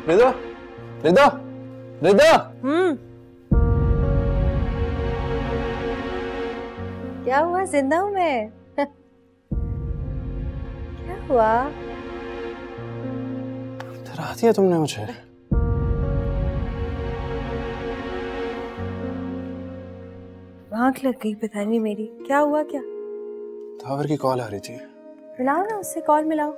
रिदा, रिदा, रिदा। क्या हुआ? जिंदा हूँ मैं। क्या हुआ? डरा दिया तुमने मुझे। आँख लग गई पता नहीं मेरी। क्या हुआ? क्या? दावर की कॉल आ रही थी। मिलाओ ना उससे, कॉल मिलाओ।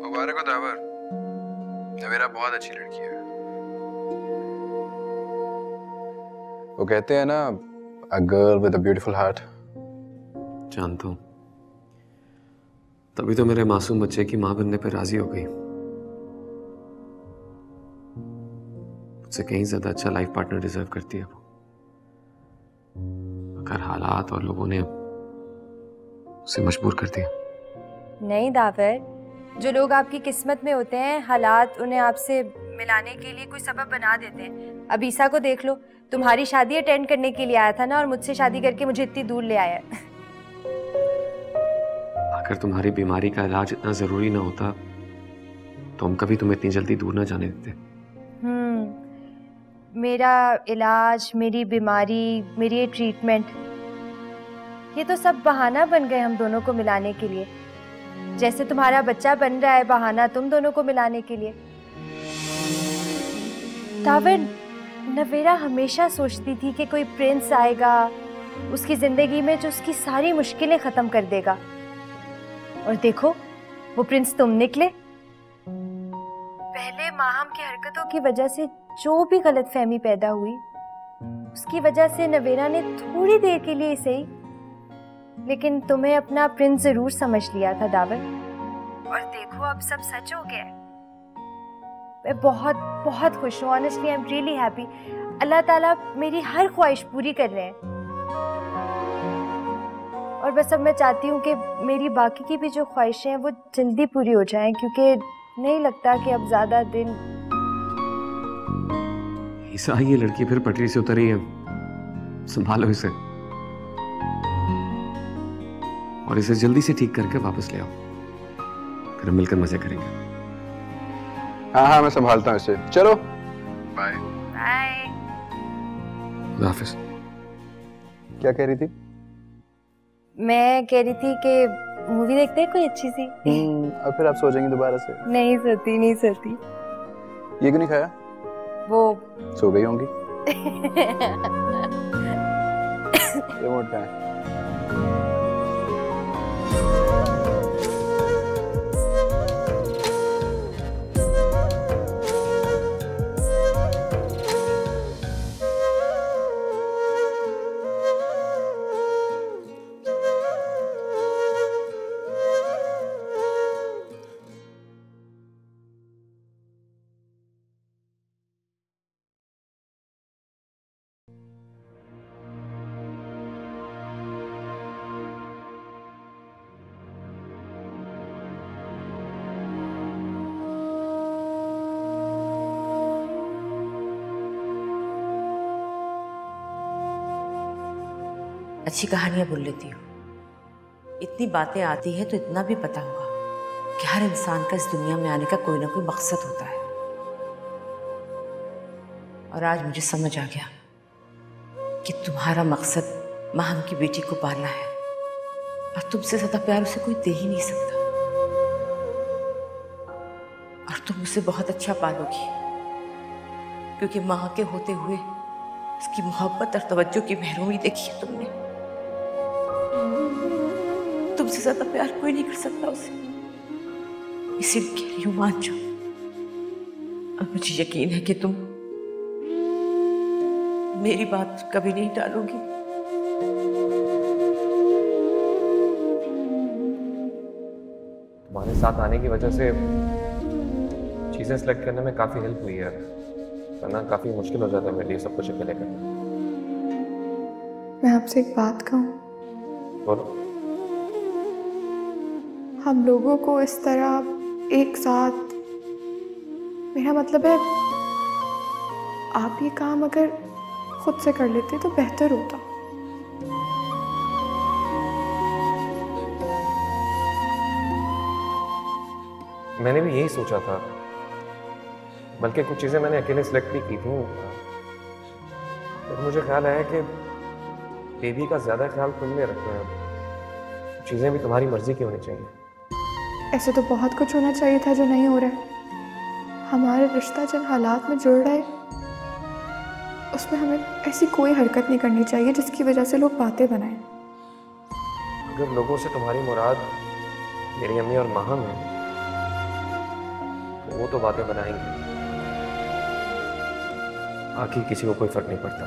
मुबारक हो दावर, नवेरा बहुत अच्छी लड़की है। वो कहते हैं ना, a girl with a beautiful heart। जानता हूँ, तभी तो मेरे मासूम बच्चे की मां बनने पर राजी हो गई। मुझसे कहीं ज्यादा अच्छा लाइफ पार्टनर डिजर्व करती है वो। मगर हालात और लोगों ने उसे मजबूर कर दिया। नहीं दावर, जो लोग आपकी किस्मत में होते हैं, हालात उन्हें आपसे मिलाने के लिए कोई सबब बना देते हैं। अब ईसा को देख लो, तुम्हारी शादी अटेंड करने के लिए आया था ना, और मुझसे शादी करके मुझे इतनी दूर ले आया। अगर तुम्हारी बीमारी का इलाज इतना जरूरी ना होता तो हम कभी तुम्हें इतनी जल्दी दूर ना जाने देते। मेरा इलाज, मेरी बीमारी, मेरी ये ट्रीटमेंट, ये तो सब बहाना बन गए हम दोनों को मिलाने के लिए। जैसे तुम्हारा बच्चा बन रहा है बहाना तुम दोनों को मिलाने के लिए। दावर, नवेरा हमेशा सोचती थी कि कोई प्रिंस आएगा उसकी जिंदगी में जो उसकी सारी मुश्किलें खत्म कर देगा, और देखो वो प्रिंस तुम निकले। पहले माहम की हरकतों की वजह से जो भी गलतफहमी पैदा हुई, उसकी वजह से नवेरा ने थोड़ी देर के लिए सही, लेकिन तुम्हें अपना प्रिंस जरूर समझ लिया था दावर। और देखो अब सब सच हो गया है। मैं बहुत बहुत खुश हूँ। Honestly I am really happy. Allah Taala मेरी हर ख्वाहिश पूरी कर रहे हैं, और बस अब मैं चाहती हूँ कि मेरी बाकी की भी जो ख्वाहिशें हैं वो जल्दी पूरी हो जाएं, क्योंकि नहीं लगता कि अब ज्यादा दिन। ईसा, ये लड़की फिर पटरी से उतरी है, संभालो इसे और इसे जल्दी से ठीक करके वापस ले आओ, फिर हम मिलकर मजे करेंगे। हाँ हाँ, मैं संभालता हूँ इसे। चलो बाय। बाय। खुदा हाफिज। क्या कह रही थी? मैं कह रही थी कि मूवी देखते हैं कोई अच्छी सी। अब फिर आप सो जाएंगी दोबारा से? नहीं सोती, नहीं सोती। ये क्यों नहीं खाया? वो सो गई होंगी। रिमोट कहाँ है? अच्छी कहानियां बोल लेती हो, इतनी बातें आती हैं तो इतना भी पता होगा कि हर इंसान का इस दुनिया में आने का कोई ना कोई मकसद होता है। और आज मुझे समझ आ गया कि तुम्हारा मकसद माहम की बेटी को पालना है, और तुमसे ज्यादा प्यार उसे कोई दे ही नहीं सकता। और तुम उसे बहुत अच्छा पालोगी, क्योंकि माँ के होते हुए उसकी मोहब्बत और तवज्जो की महरूमी देखी है तुमने। तुमसे ज्यादा प्यार कोई नहीं कर सकता उसे, इसीलिए कह रही हूं मान जाओ। और मुझे यकीन है कि तुम मेरी बात कभी नहीं टालोगी। तुम्हारे साथ आने की वजह से चीजें सेलेक्ट करने में काफी हेल्प हुई है, वरना काफी मुश्किल हो जाता है मेरे लिए सब कुछ अकेले करना। मैं आपसे एक बात कहूँ? बोलो। हम लोगों को इस तरह एक साथ, मेरा मतलब है आप ये काम अगर खुद से कर लेते तो बेहतर होता। मैंने भी यही सोचा था, बल्कि कुछ चीज़ें मैंने अकेले सेलेक्ट भी की थी। फिर मुझे ख्याल आया कि बेबी का ज़्यादा ख्याल तुमने रखना है, चीज़ें भी तुम्हारी मर्जी की होनी चाहिए। ऐसे तो बहुत कुछ होना चाहिए था जो नहीं हो रहा है। हमारा रिश्ता जिन हालात में जुड़ रहा है उसमें हमें ऐसी कोई हरकत नहीं करनी चाहिए जिसकी वजह से लोग बातें बनाएं। अगर लोगों से तुम्हारी मुराद मेरी अम्मी और माहम है तो वो तो बातें बनाएंगे, बाकी किसी को कोई फर्क नहीं पड़ता।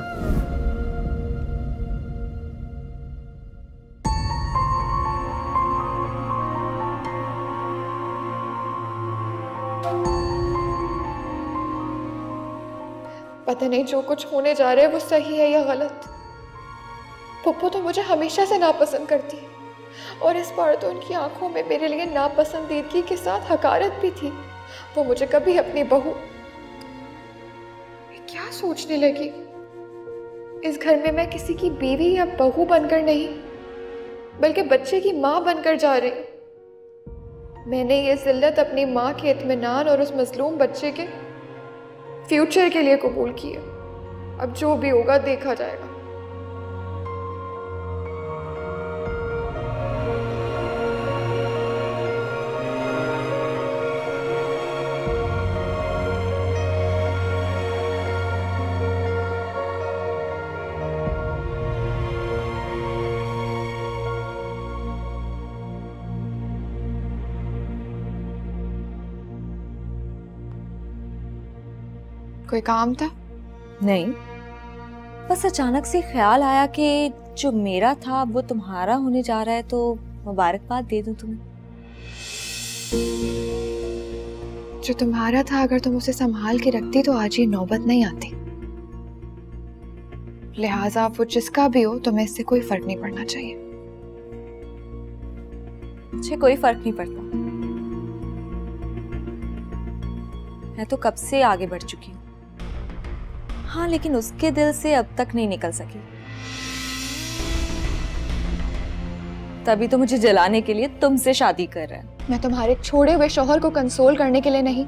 पता नहीं जो कुछ होने जा रहा है वो सही है या गलत। पप्पू तो मुझे हमेशा से नापसंद करती है और इस बार तो उनकी आंखों में मेरे लिए नापसंदीदगी के साथ हकारत भी थी। वो मुझे कभी अपनी बहू, मैं क्या सोचने लगी, इस घर में मैं किसी की बीवी या बहू बनकर नहीं बल्कि बच्चे की माँ बनकर जा रही। मैंने ये जिल्लत अपनी माँ के इत्मीनान और उस मजलूम बच्चे के फ्यूचर के लिए कबूल की है। अब जो भी होगा देखा जाएगा। कोई काम था? नहीं, बस अचानक से ख्याल आया कि जो मेरा था वो तुम्हारा होने जा रहा है, तो मुबारकबाद दे दूं तुम्हें। जो तुम्हारा था अगर तुम उसे संभाल के रखती तो आज ये नौबत नहीं आती। लिहाजा वो जिसका भी हो तुम्हें इससे कोई फर्क नहीं पड़ना चाहिए। मुझे कोई फर्क नहीं पड़ता, मैं तो कब से आगे बढ़ चुकी हूँ। हाँ, लेकिन उसके दिल से अब तक नहीं निकल सकी, तभी तो मुझे जलाने के लिए तुमसे शादी कर रहा है। मैं तुम्हारे छोड़े हुए शौहर को कंसोल करने के लिए नहीं,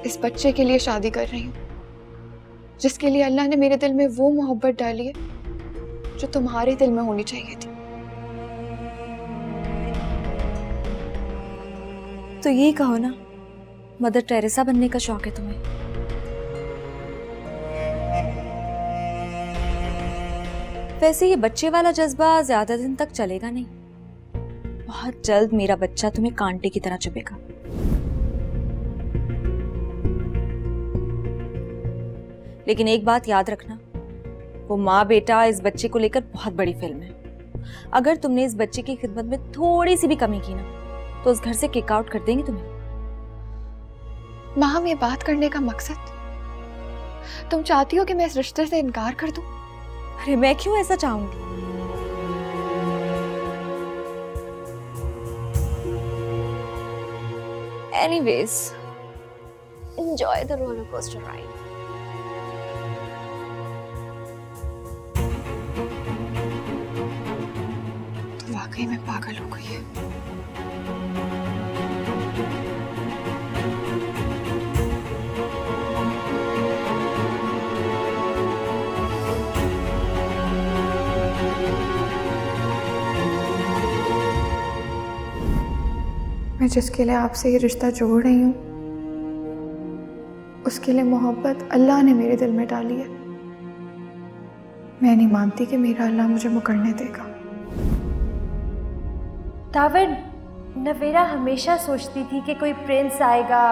इस बच्चे के लिए शादी कर रही हूँ जिसके लिए अल्लाह ने मेरे दिल में वो मोहब्बत डाली है जो तुम्हारे दिल में होनी चाहिए थी। तो यही कहो ना, मदर टेरेसा बनने का शौक है तुम्हें? वैसे ये बच्चे वाला जज्बा ज्यादा दिन तक चलेगा नहीं, बहुत जल्द मेरा बच्चा तुम्हें कांटे की तरह चुभेगा। लेकिन एक बात याद रखना, वो माँ बेटा इस बच्चे को लेकर बहुत बड़ी फिल्म है। अगर तुमने इस बच्चे की खिदमत में थोड़ी सी भी कमी की ना तो उस घर से किक आउट कर देंगे तुम्हें। माँ, ये बात करने का मकसद, तुम चाहती हो कि मैं इस रिश्ते से इनकार कर दूं? अरे मैं क्यों ऐसा चाहूंगी? Anyways, enjoy the roller coaster ride. तो वाकई में पागल हो गई है। मैं जिसके लिए आपसे ये रिश्ता जोड़ रही हूँ उसके लिए मोहब्बत अल्लाह ने मेरे दिल में डाली है। मैं नहीं मानती कि मेरा अल्लाह मुझे मुकरने देगा। दावर, नवेरा हमेशा सोचती थी कि कोई प्रिंस आएगा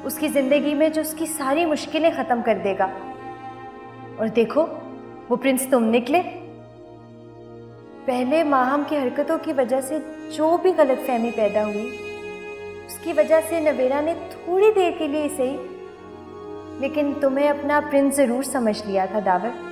उसकी ज़िंदगी में जो उसकी सारी मुश्किलें ख़त्म कर देगा, और देखो वो प्रिंस तुम निकले। पहले माहम की हरकतों की वजह से जो भी गलतफहमी पैदा हुई उसकी वजह से नवेरा ने थोड़ी देर के लिए सही लेकिन तुम्हें अपना प्रिंस ज़रूर समझ लिया था दावर।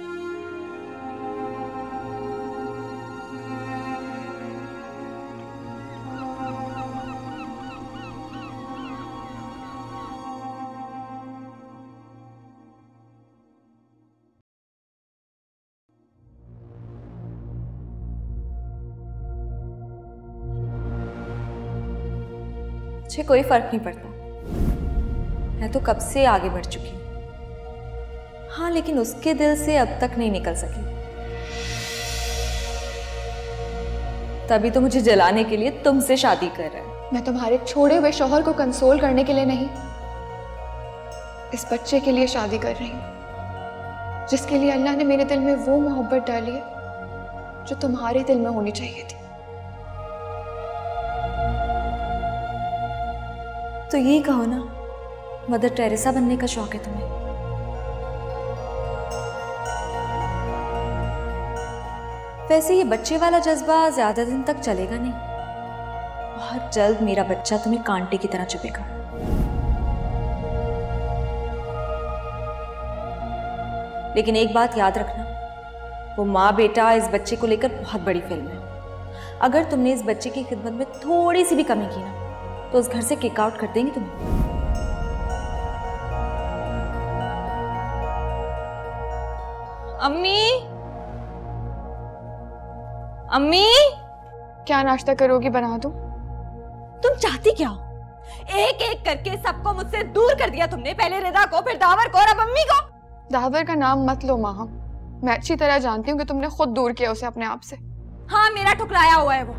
मुझे कोई फर्क नहीं पड़ता, मैं तो कब से आगे बढ़ चुकी हूँ। हाँ, लेकिन उसके दिल से अब तक नहीं निकल सकी। तभी तो मुझे जलाने के लिए तुमसे शादी कर रहा है। मैं तुम्हारे छोड़े हुए शौहर को कंसोल करने के लिए नहीं, इस बच्चे के लिए शादी कर रही हूँ, जिसके लिए अल्लाह ने मेरे दिल में वो मोहब्बत डाली है जो तुम्हारे दिल में होनी चाहिए थी। तो यही कहो ना, मदर टेरेसा बनने का शौक है तुम्हें? वैसे ये बच्चे वाला जज्बा ज्यादा दिन तक चलेगा नहीं, बहुत जल्द मेरा बच्चा तुम्हें कांटे की तरह चुभेगा। लेकिन एक बात याद रखना, वो माँ बेटा इस बच्चे को लेकर बहुत बड़ी फिल्म है। अगर तुमने इस बच्चे की खिदमत में थोड़ी सी भी कमी की ना, तो उस घर से किक आउट कर देंगे तुम्हें। अम्मी, अम्मी, क्या नाश्ता करोगी, बना दूं? तुम चाहती क्या हो? एक एक करके सबको मुझसे दूर कर दिया तुमने, पहले रिदा को, फिर दावर को और अब अम्मी को। दावर का नाम मत लो माहम, मैं अच्छी तरह जानती हूँ कि तुमने खुद दूर किया उसे अपने आप से। हाँ, मेरा ठुकराया हुआ है वो,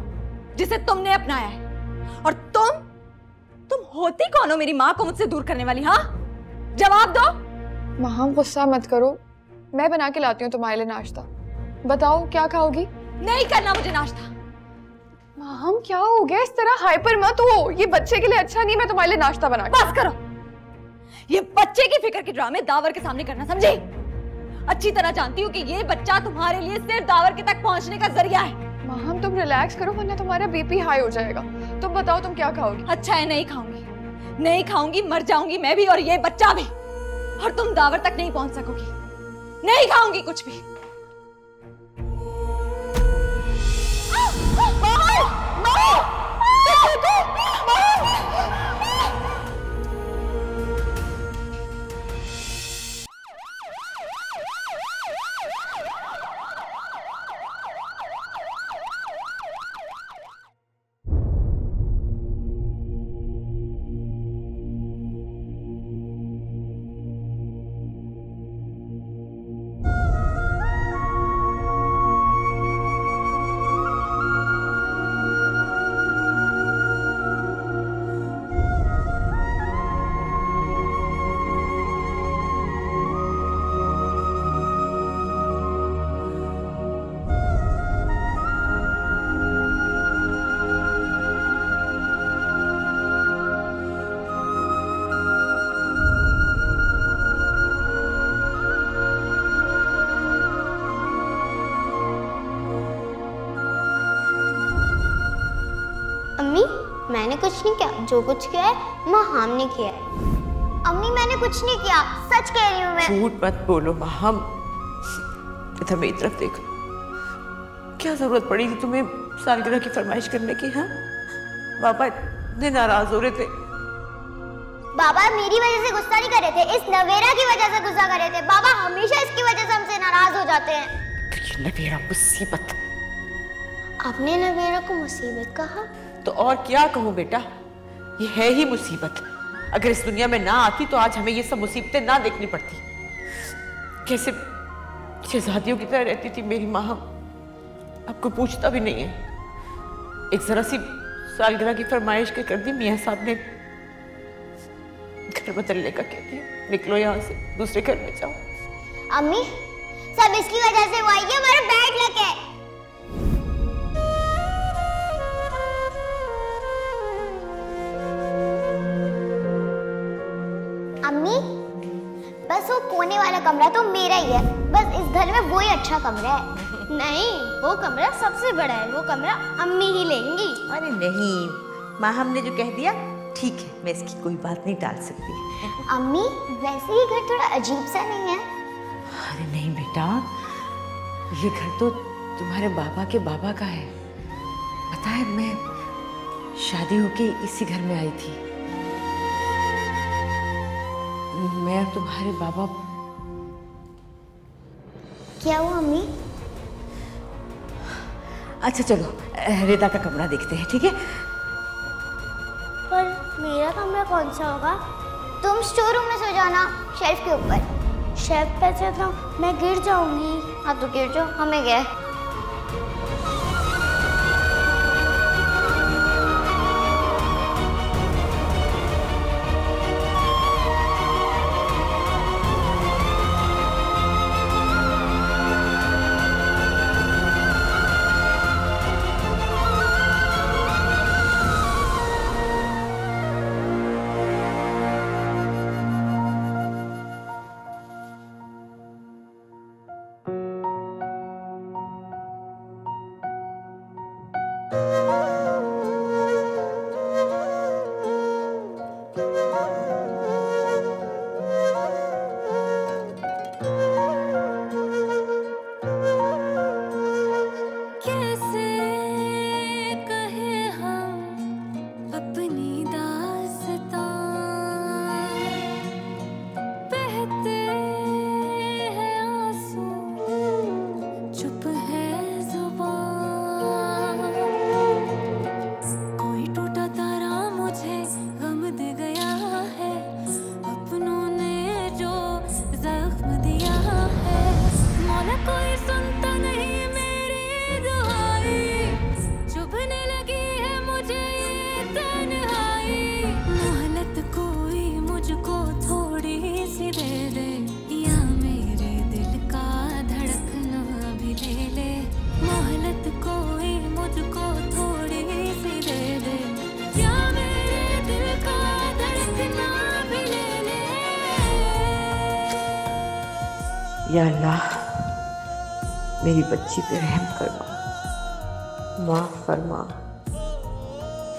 जिसे तुमने अपनाया है। और तुम होती कौन हो मेरी माँ को मुझसे दूर करने वाली? हाँ, जवाब दो। माहम गुस्सा मत करो, मैं बना के लाती हूँ तुम्हारे लिए नाश्ता। बताओ क्या खाओगी? नहीं करना मुझे नाश्ता। माहम क्या हो गया, इस तरह हाइपर मत हो, ये बच्चे के लिए अच्छा नहीं। मैं तुम्हारे लिए नाश्ता बना के। बस करो, ये बच्चे की फिक्र के ड्रामे दावर के सामने करना, समझे? अच्छी तरह जानती हूँ कि ये बच्चा तुम्हारे लिए सिर्फ दावर के तक पहुंचने का जरिया है। माहम तुम रिलैक्स करो, वरना तुम्हारा बीपी हाई हो जाएगा। तुम बताओ तुम क्या खाओगी? अच्छा है, नहीं खाऊंगी, नहीं खाऊंगी, मर जाऊंगी मैं भी और ये बच्चा भी, और तुम दावर तक नहीं पहुंच सकोगी। नहीं खाऊंगी कुछ भी। अम्मी मैंने कुछ नहीं किया, जो कुछ किया है माहम ने किया है। अम्मी मैंने कुछ नहीं किया, सच कह रही हूँ मैं। झूठ मत बोलो माहम, इधर मेरी तरफ देखो। क्या जरूरत पड़ी थी तुम्हें सालगिरह की फरमाइश करने की? हाँ, पापा इतने नाराज हो रहे थे। बाबा मेरी वजह से गुस्सा नहीं कर रहे थे, इस नवेरा की वजह से गुस्सा कर रहे थे। बाबा हमेशा इसकी वजह से हमसे नाराज हो जाते हैं। तो ये नवेरा मुसीबत। आपने नवेरा को मुसीबत कहा? तो और क्या कहूँ बेटा, ये है ही मुसीबत। अगर इस दुनिया में ना आती तो आज हमें ये सब मुसीबतें ना देखनी पड़ती। कैसे शहजादियों की तरह रहती थी मेरी माँ, आपको पूछता भी नहीं है। एक जरा सी सालगिरह की फरमाइश के कर दी, मियाँ साहब ने घर बदलने का कह दिया। निकलो यहाँ से, दूसरे घर में जाओ। अम्मी सब इसकी वजह से हुआ, ये हमारा बैड लक है। अम्मी बस वो कोने वाला कमरा तो मेरा ही है, बस इस घर में वो ही अच्छा कमरा है। नहीं, वो कमरा सबसे बड़ा है, वो कमरा अम्मी ही लेंगी। अरे नहीं, माँ हमने जो कह दिया ठीक है, मैं इसकी कोई बात नहीं टाल सकती। अम्मी वैसे ये घर थोड़ा अजीब सा नहीं है? अरे नहीं बेटा, ये घर तो तुम्हारे बाबा के बाबा का है। पता है, मैं शादी होके इसी घर में आई थी। मैं और तुम्हारे बाबा। क्या हुआ अम्मी? अच्छा चलो रिदा का कमरा देखते हैं, ठीक है? पर में कौन सा होगा? तुम स्टोर रूम में सो जाना, शेल्फ के ऊपर। शेल्फ पे से तो मैं गिर जाऊंगी। हाँ तो गिर जाओ, हमें गए। या अल्लाह, मेरी बच्ची पे रहम फरमा, माफ फरमा,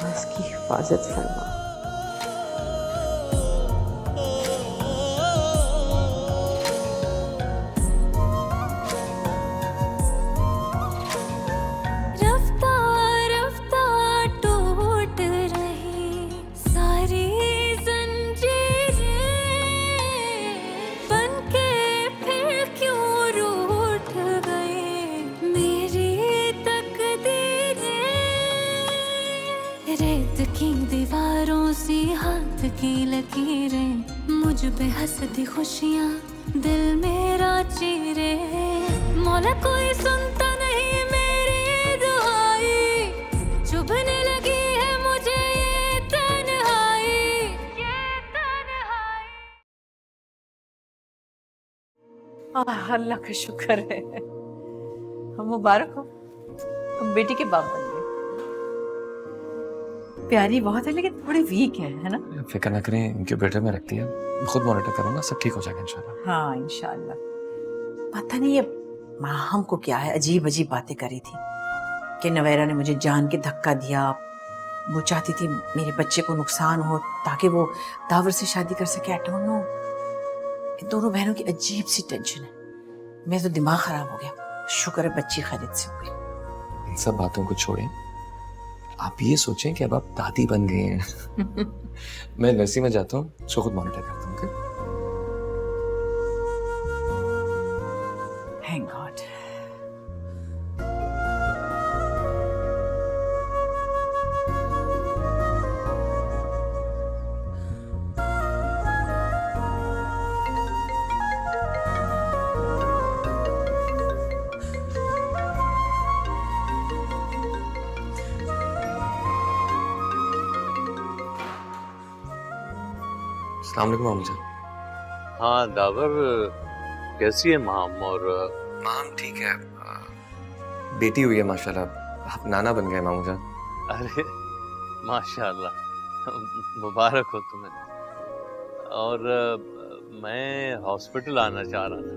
उसकी हिफाजत फरमा। की लकीरें मुझ पे हंसती खुशियाँ दिल मेरा चीरे। मौला कोई सुनता नहीं मेरी दुआई, चुभने लगी है मुझे ये तन्हाई, ये तन्हाई। अल्लाह का शुक्र है, मुबारक हो, तुम बेटी के बाप बन गए। प्यारी बहुत है लेकिन थोड़ी वीक है ना? फिक्र ना करें, इंक्यूबेटर में रखती है, खुद मॉनिटर करूंगा, सब ठीक हो जाएगा इंशाल्लाह। हाँ इंशाल्लाह। पता नहीं ये माँ हमको क्या है, अजीब अजीब बातें करी थी कि नवेरा ने मुझे जान के धक्का दिया, वो चाहती थी मेरे बच्चे को नुकसान हो ताकि वो दावर से शादी कर सके। आई डोंट नो, इन दोनों बहनों की अजीब सी टेंशन है, मेरा तो दिमाग खराब हो गया। शुक्र है बच्ची खैरियत से हो गई। इन सब बातों को छोड़ें, आप ये सोचें कि अब आप दादी बन गए हैं। मैं नर्सरी में जाता हूँ, उसको खुद मॉनिटर करता हूँ। Thank God. अस्सलाम वालेकुम मामू जान। हाँ दावर, कैसी है माम? और माम ठीक है, बेटी हुई है माशाल्लाह, आप नाना बन गए मामू जान। अरे माशाल्लाह, मुबारक हो तुम्हें। और मैं हॉस्पिटल आना चाह रहा था।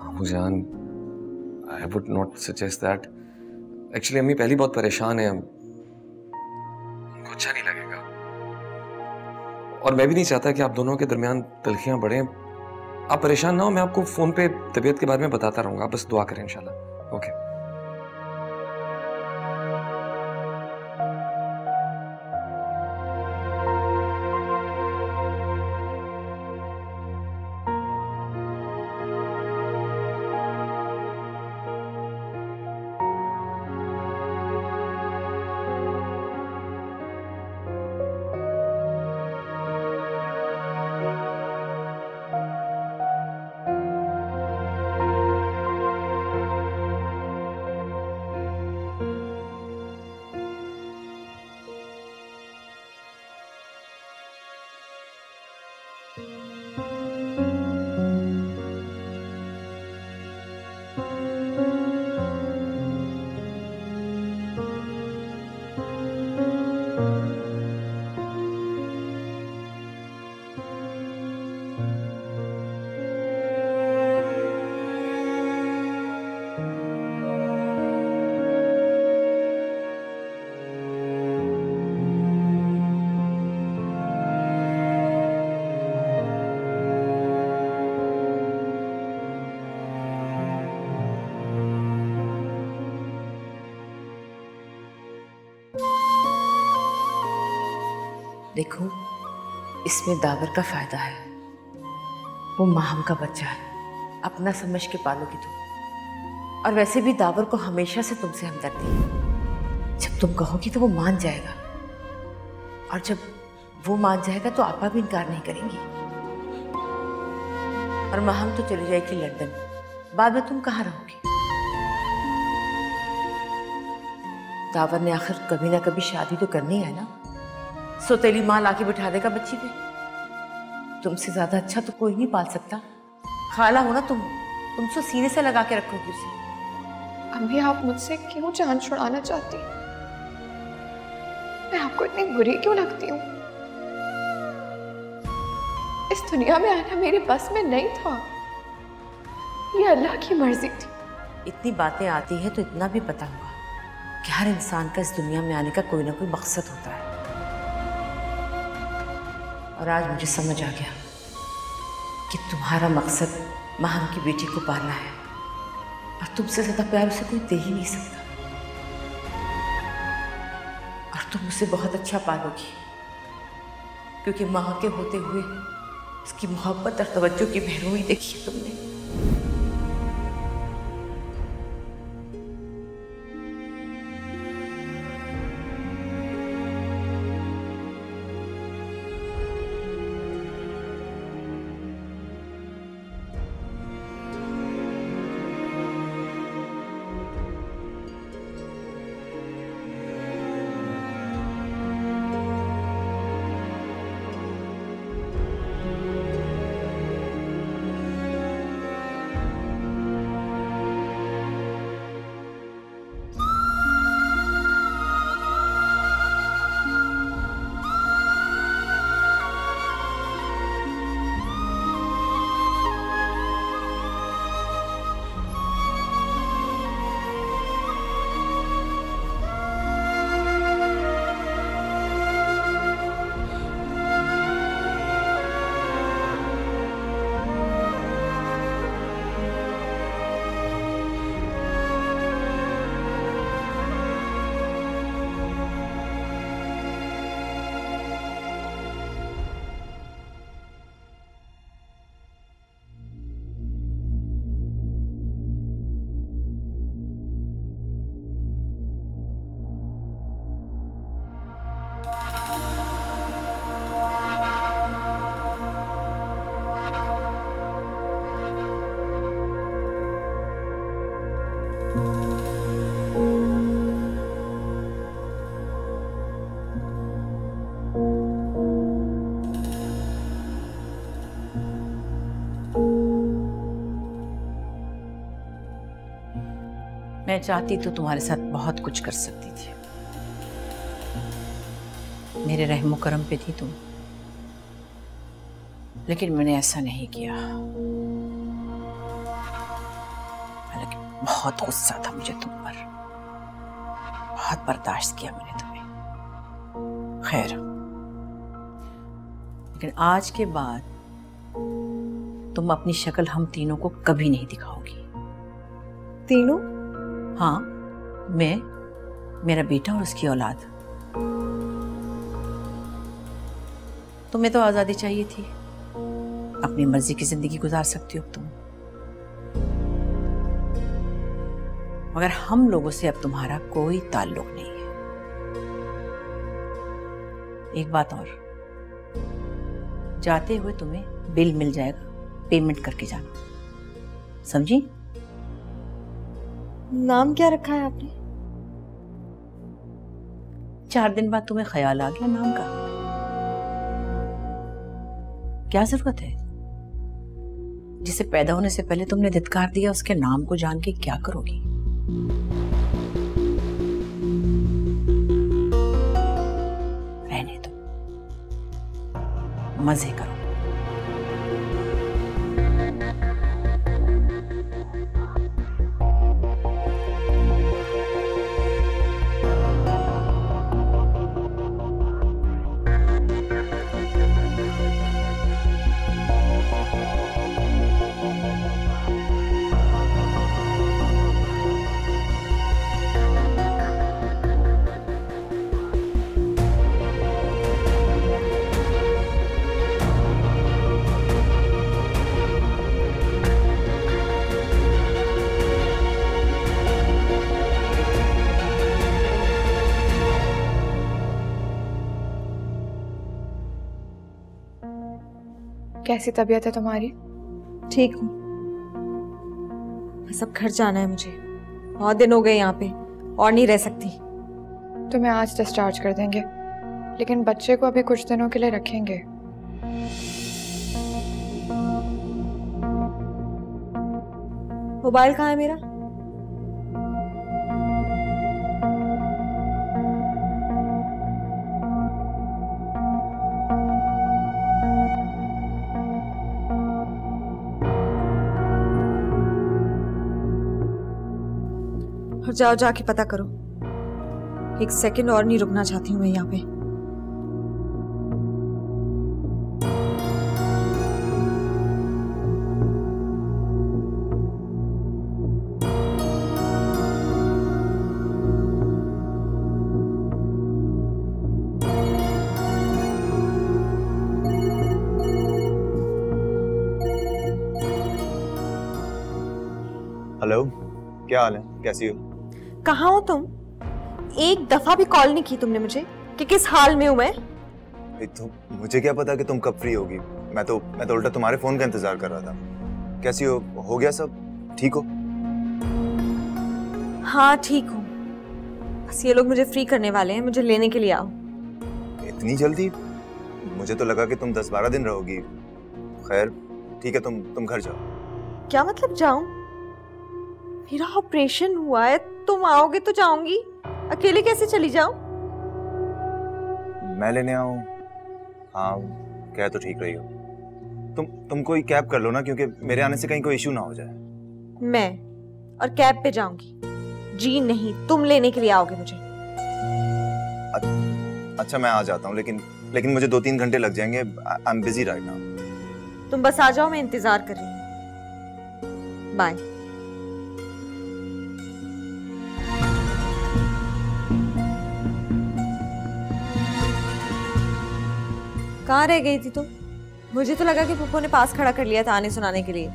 मामू जान, I would not suggest that. Actually अम्मी पहली बहुत परेशान है, उनको अच्छा नहीं लगेगा, और मैं भी नहीं चाहता कि आप दोनों के दरमियान तलखियां बढ़ें। आप परेशान ना हो, मैं आपको फोन पे तबीयत के बारे में बताता रहूंगा, आप बस दुआ करें इंशाल्लाह। ओके। देखो, इसमें दावर का फायदा है। वो माहम का बच्चा है, अपना समझ के पालोगी तुम। और वैसे भी दावर को हमेशा से तुमसे हमदर्दी है। जब तुम कहोगी तो वो मान जाएगा, और जब वो मान जाएगा तो आपा भी इनकार नहीं करेंगी। और माहम तो चली जाएगी लंदन, बाद में तुम कहाँ रहोगी? दावर ने आखिर कभी ना कभी शादी तो करनी है ना। सोतेली माँ लाके बिठा देगा बच्ची पे। तुमसे ज्यादा अच्छा तो कोई नहीं पाल सकता। खाला हो ना तुम तो सीने से लगा के रखोगी उसे। अम्मी, आप मुझसे क्यों जान छुड़ाना चाहती? मैं आपको इतनी बुरी क्यों लगती हूँ? इस दुनिया में आना मेरे बस में नहीं था, ये अल्लाह की मर्जी थी। इतनी बातें आती है तो इतना भी पता होगा कि हर इंसान का इस दुनिया में आने का कोई ना कोई मकसद होता है। और आज मुझे समझ आ गया कि तुम्हारा मकसद माहम की बेटी को पालना है, और तुमसे ज्यादा प्यार उसे कोई दे ही नहीं सकता। और तुम उसे बहुत अच्छा पालोगी, क्योंकि माँ के होते हुए उसकी मोहब्बत और तवज्जो की महरूमी देखी है तुमने। मैं चाहती तो तुम्हारे साथ बहुत कुछ कर सकती थी। मेरे रहमो करम पे थी तुम, लेकिन मैंने ऐसा नहीं किया। हालांकि बहुत गुस्सा था मुझे तुम पर, बहुत बर्दाश्त किया मैंने तुम्हें। खैर, लेकिन आज के बाद तुम अपनी शक्ल हम तीनों को कभी नहीं दिखाओगी। तीनों? हाँ, मैं, मेरा बेटा और उसकी औलाद। तुम्हें तो आजादी चाहिए थी, अपनी मर्जी की जिंदगी गुजार सकती हो तुम, मगर हम लोगों से अब तुम्हारा कोई ताल्लुक नहीं है। एक बात और, जाते हुए तुम्हें बिल मिल जाएगा, पेमेंट करके जाना, समझी? नाम क्या रखा है आपने? 4 दिन बाद तुम्हें ख्याल आ गया नाम का। क्या जरूरत है? जिसे पैदा होने से पहले तुमने धिक्कार दिया, उसके नाम को जान के क्या करोगी? रहने दो, मजे करो। कैसी तबीयत है तुम्हारी? ठीक हूँ, बस अब घर जाना है मुझे। बहुत दिन हो गए यहाँ पे और नहीं रह सकती। तुम्हें आज डिस्चार्ज कर देंगे, लेकिन बच्चे को अभी कुछ दिनों के लिए रखेंगे। मोबाइल कहाँ है मेरा? और जाओ, जाके पता करो। एक सेकंड और नहीं रुकना चाहती हूँ मैं यहाँ पे। हेलो, क्या हाल है? कैसी हो? कहाँ हो तुम? एक दफा भी कॉल नहीं की तुमने मुझे कि किस हाल में हूं मैं। तो मुझे क्या पता कि तुम कब फ्री होगी। मैं तो उल्टा तुम्हारे फोन का इंतजार कर रहा था। कैसी हो गया सब? ठीक हो? हाँ ठीक हूँ, बस ये लोग मुझे फ्री करने वाले हैं, मुझे लेने के लिए आओ। इतनी जल्दी? मुझे तो लगा कि तुम 10-12 दिन रहोगी। खैर ठीक है, तुम घर जाओ। क्या मतलब जाऊं? मेरा ऑपरेशन हुआ है, तुम आओगे तो जाऊंगी, अकेले कैसे चली जाऊं? मैं लेने आऊं? हाँ, कह तो ठीक रही हो। तुम कोई कैब कर लो ना, क्योंकि मेरे आने से कहीं कोई इशू ना हो जाए। मैं और कैब पे जाऊंगी? जी नहीं, तुम लेने के लिए आओगे मुझे। अच्छा मैं आ जाता हूँ, लेकिन मुझे 2-3 घंटे लग जाएंगे। I am busy right now. तुम बस आ जाओ, मैं इंतजार कर रही हूँ। बाय। कहाँ रह गई थी तुम? मुझे तो लगा कि पप्पू ने पास खड़ा कर लिया था आने सुनाने के लिए।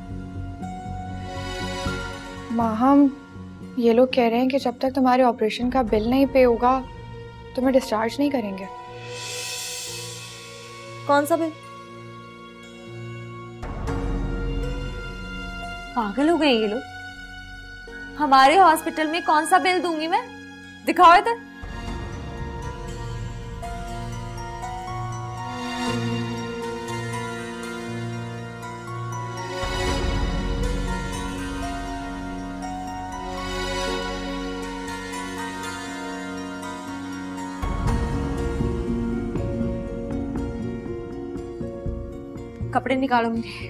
माँ, हम ये लोग कह रहे हैं कि जब तक तुम्हारे ऑपरेशन का बिल नहीं पे होगा तुम्हें डिस्चार्ज नहीं करेंगे। कौन सा बिल? पागल हो गए ये लोग। हमारे हॉस्पिटल में कौन सा बिल दूंगी मैं? दिखाओ इधर। कपड़े निकालो मेरे,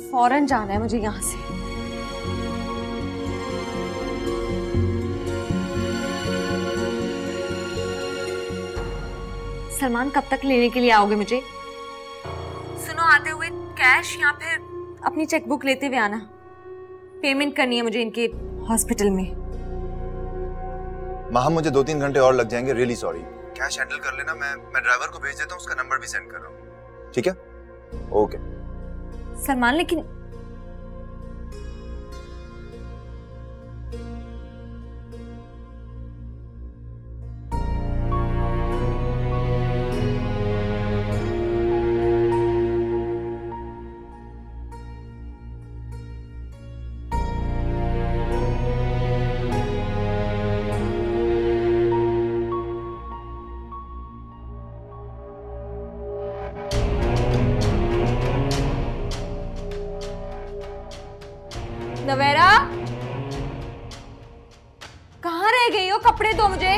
फौरन जाना है मुझे यहाँ से। सलमान, कब तक लेने के लिए आओगे मुझे? सुनो, आते हुए कैश या फिर अपनी चेकबुक लेते हुए आना। पेमेंट करनी है मुझे इनके हॉस्पिटल में। माँ, मुझे 2-3 घंटे और लग जाएंगे। Really sorry. कैश हैंडल कर लेना, मैं ड्राइवर को भेज देता हूँ, उसका नंबर भी सेंड कर रहा हूँ। ठीक है? ओके। सलमान, लेकिन नवेरा, कहाँ रह गई हो? कपड़े दो मुझे।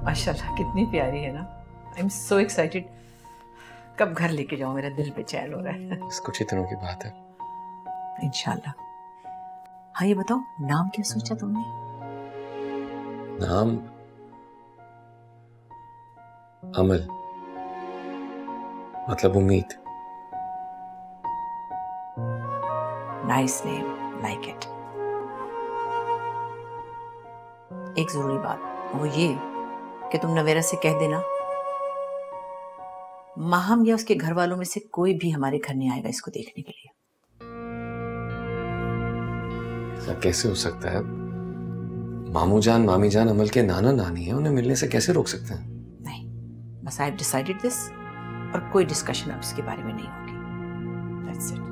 माशाल्लाह कितनी प्यारी है ना। I am so excited. कब घर लेके जाऊं, मेरा दिल बेचैन हो रहा है। कुछ ही दिनों की बात है। इंशाल्लाह। हाँ ये बताओ, नाम क्या सोचा तुमने? नाम अमल, मतलब उम्मीद। Nice name, like it. एक जरूरी बात, वो ये कि तुम नवेरा से कह देना माहम या उसके घर वालों में से कोई भी हमारे घर नहीं आएगा इसको देखने के लिए। ऐसा कैसे हो सकता है? मामू जान मामी जान अमल के नाना नानी है, उन्हें मिलने से कैसे रोक सकते हैं? नहीं, बस आई हैव डिसाइडेड दिस, और कोई डिस्कशन अब इसके बारे में नहीं होगी। That's it.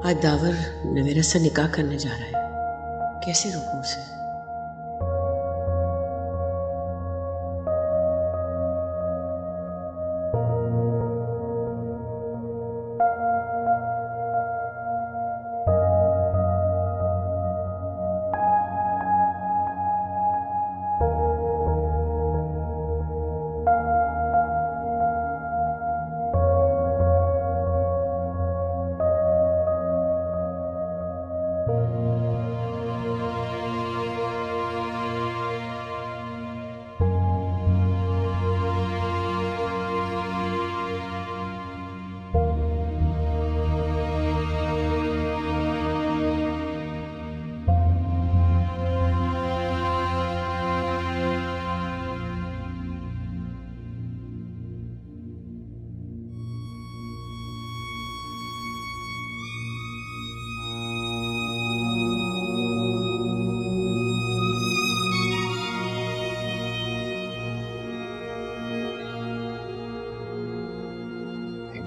आज दावर नवेरा से निकाह करने जा रहा है, कैसे रोकूं उसे?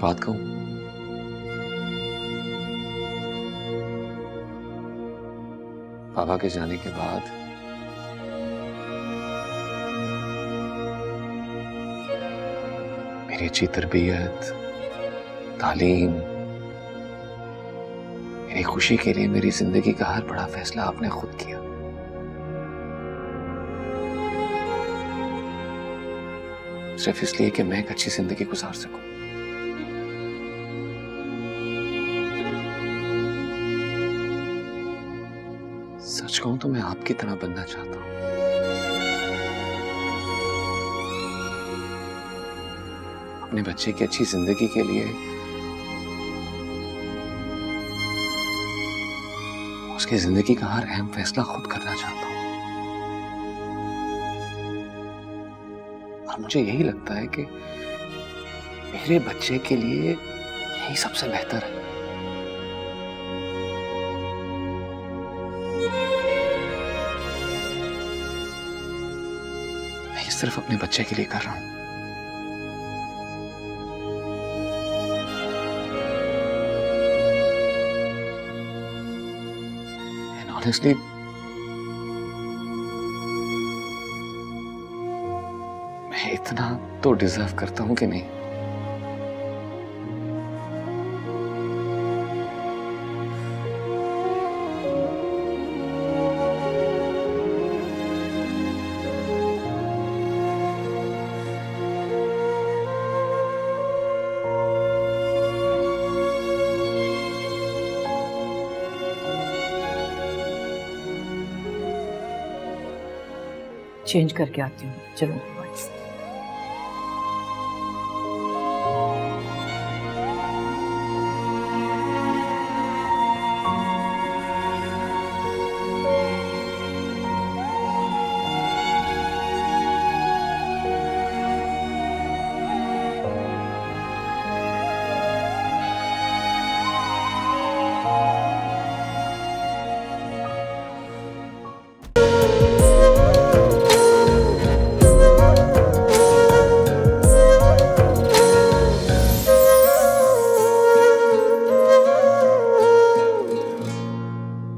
बात कहूं, पापा के जाने के बाद मेरी अच्छी तरबियत, तालीम, मेरी खुशी के लिए मेरी जिंदगी का हर बड़ा फैसला आपने खुद किया। सिर्फ इसलिए कि मैं एक अच्छी जिंदगी गुजार सकूं। सच कहूं तो मैं आपकी तरह बनना चाहता हूं। अपने बच्चे की अच्छी जिंदगी के लिए उसकी जिंदगी का हर अहम फैसला खुद करना चाहता हूं। और मुझे यही लगता है कि मेरे बच्चे के लिए यही सबसे बेहतर है। सिर्फ अपने बच्चे के लिए कर रहा हूं। And honestly, मैं इतना तो डिजर्व करता हूं कि नहीं? चेंज करके आती हूँ, चलो।